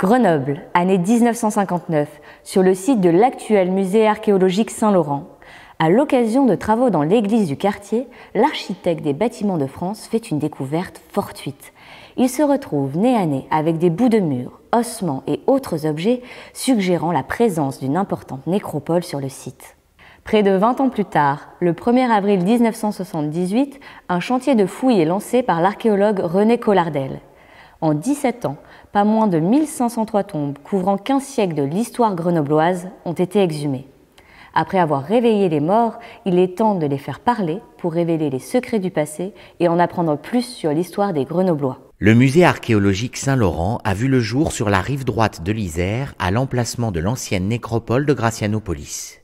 Grenoble, année 1959, sur le site de l'actuel musée archéologique Saint-Laurent. À l'occasion de travaux dans l'église du quartier, l'architecte des bâtiments de France fait une découverte fortuite. Il se retrouve nez à nez avec des bouts de murs, ossements et autres objets suggérant la présence d'une importante nécropole sur le site. Près de 20 ans plus tard, le 1er avril 1978, un chantier de fouilles est lancé par l'archéologue René Collardel. En 17 ans, pas moins de 1503 tombes couvrant 15 siècles de l'histoire grenobloise ont été exhumées. Après avoir réveillé les morts, il est temps de les faire parler pour révéler les secrets du passé et en apprendre plus sur l'histoire des Grenoblois. Le musée archéologique Saint-Laurent a vu le jour sur la rive droite de l'Isère, à l'emplacement de l'ancienne nécropole de Gratianopolis.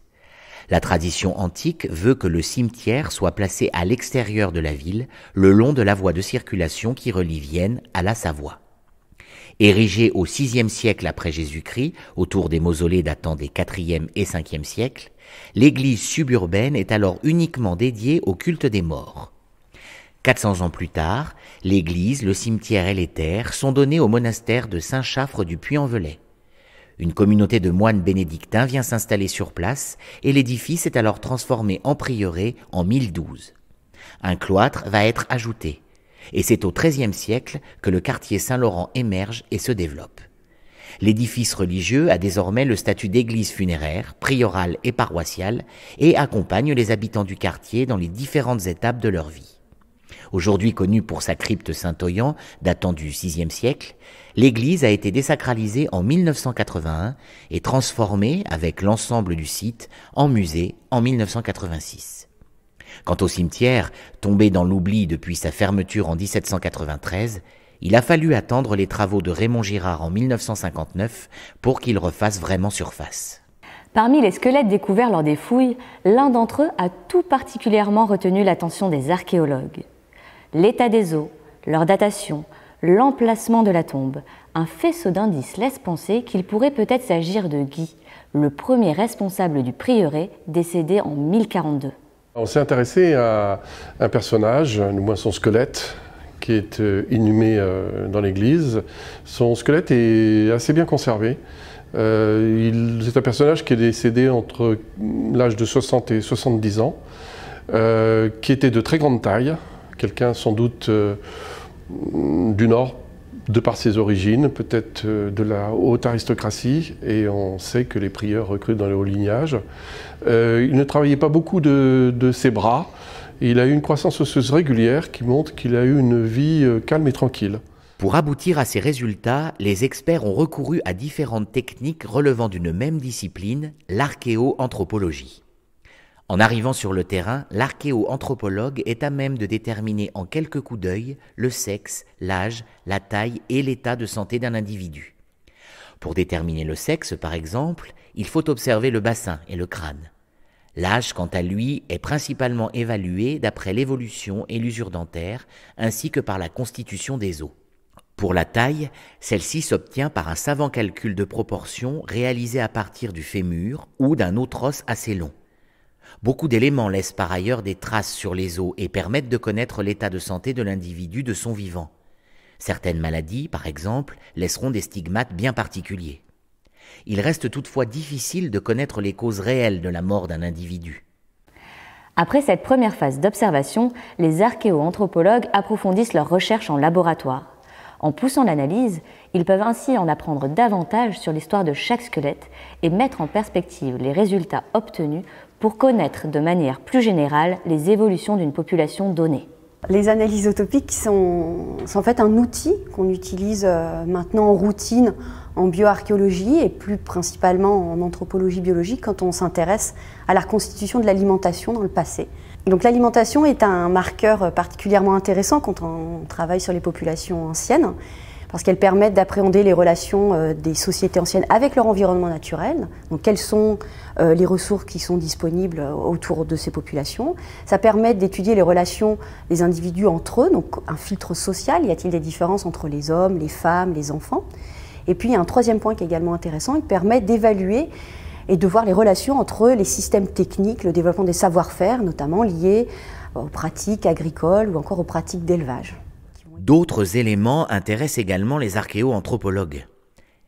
La tradition antique veut que le cimetière soit placé à l'extérieur de la ville, le long de la voie de circulation qui relie Vienne à la Savoie. Érigée au VIe siècle après Jésus-Christ, autour des mausolées datant des IVe et Ve siècles, l'église suburbaine est alors uniquement dédiée au culte des morts. 400 ans plus tard, l'église, le cimetière et les terres sont donnés au monastère de Saint-Chaffre du Puy-en-Velay. Une communauté de moines bénédictins vient s'installer sur place et l'édifice est alors transformé en prieuré en 1012. Un cloître va être ajouté. Et c'est au XIIIe siècle que le quartier Saint-Laurent émerge et se développe. L'édifice religieux a désormais le statut d'église funéraire, priorale et paroissiale et accompagne les habitants du quartier dans les différentes étapes de leur vie. Aujourd'hui connue pour sa crypte Saint-Oyen, datant du VIe siècle, l'église a été désacralisée en 1981 et transformée, avec l'ensemble du site, en musée en 1986. Quant au cimetière, tombé dans l'oubli depuis sa fermeture en 1793, il a fallu attendre les travaux de Raymond Girard en 1959 pour qu'il refasse vraiment surface. Parmi les squelettes découverts lors des fouilles, l'un d'entre eux a tout particulièrement retenu l'attention des archéologues. L'état des os, leur datation, l'emplacement de la tombe, un faisceau d'indices laisse penser qu'il pourrait peut-être s'agir de Guy, le premier responsable du prieuré décédé en 1042. On s'est intéressé à un personnage, du moins son squelette, qui est inhumé dans l'église. Son squelette est assez bien conservé. C'est un personnage qui est décédé entre l'âge de 60 et 70 ans, qui était de très grande taille, quelqu'un sans doute du Nord, de par ses origines, peut-être de la haute aristocratie, et on sait que les prieurs recrutent dans le haut lignage. Il ne travaillait pas beaucoup de ses bras, et il a eu une croissance osseuse régulière qui montre qu'il a eu une vie calme et tranquille. Pour aboutir à ces résultats, les experts ont recouru à différentes techniques relevant d'une même discipline, l'archéoanthropologie. En arrivant sur le terrain, l'archéoanthropologue est à même de déterminer en quelques coups d'œil le sexe, l'âge, la taille et l'état de santé d'un individu. Pour déterminer le sexe, par exemple, il faut observer le bassin et le crâne. L'âge, quant à lui, est principalement évalué d'après l'évolution et l'usure dentaire, ainsi que par la constitution des os. Pour la taille, celle-ci s'obtient par un savant calcul de proportion réalisé à partir du fémur ou d'un autre os assez long. Beaucoup d'éléments laissent par ailleurs des traces sur les os et permettent de connaître l'état de santé de l'individu de son vivant. Certaines maladies, par exemple, laisseront des stigmates bien particuliers. Il reste toutefois difficile de connaître les causes réelles de la mort d'un individu. Après cette première phase d'observation, les archéoanthropologues approfondissent leurs recherches en laboratoire. En poussant l'analyse, ils peuvent ainsi en apprendre davantage sur l'histoire de chaque squelette et mettre en perspective les résultats obtenus pour connaître de manière plus générale les évolutions d'une population donnée. Les analyses autopiques sont en fait un outil qu'on utilise maintenant en routine en bioarchéologie et plus principalement en anthropologie biologique quand on s'intéresse à la reconstitution de l'alimentation dans le passé. Donc l'alimentation est un marqueur particulièrement intéressant quand on travaille sur les populations anciennes, parce qu'elles permettent d'appréhender les relations des sociétés anciennes avec leur environnement naturel. Donc quelles sont les ressources qui sont disponibles autour de ces populations. Ça permet d'étudier les relations des individus entre eux, donc un filtre social. Y a-t-il des différences entre les hommes, les femmes, les enfants? Et puis il y a un troisième point qui est également intéressant, il permet d'évaluer et de voir les relations entre les systèmes techniques, le développement des savoir-faire, notamment liés aux pratiques agricoles ou encore aux pratiques d'élevage. D'autres éléments intéressent également les archéoanthropologues.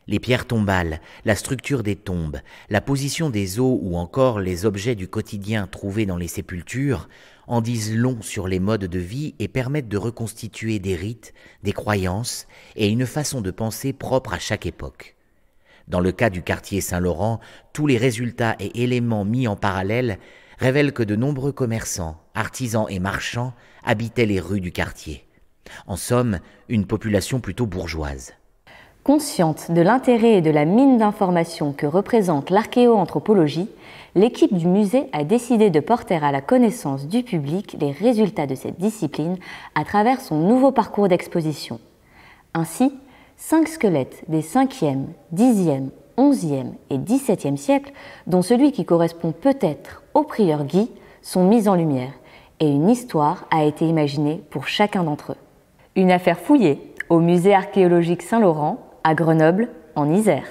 Les pierres tombales, la structure des tombes, la position des os ou encore les objets du quotidien trouvés dans les sépultures en disent long sur les modes de vie et permettent de reconstituer des rites, des croyances et une façon de penser propre à chaque époque. Dans le cas du quartier Saint-Laurent, tous les résultats et éléments mis en parallèle révèlent que de nombreux commerçants, artisans et marchands habitaient les rues du quartier. En somme, une population plutôt bourgeoise. Consciente de l'intérêt et de la mine d'informations que représente l'archéoanthropologie, l'équipe du musée a décidé de porter à la connaissance du public les résultats de cette discipline à travers son nouveau parcours d'exposition. Ainsi, 5 squelettes des 5e, 10e, 11e et 17e siècles, dont celui qui correspond peut-être au prieur Guy, sont mis en lumière et une histoire a été imaginée pour chacun d'entre eux. Une affaire fouillée au musée archéologique Saint-Laurent, à Grenoble, en Isère.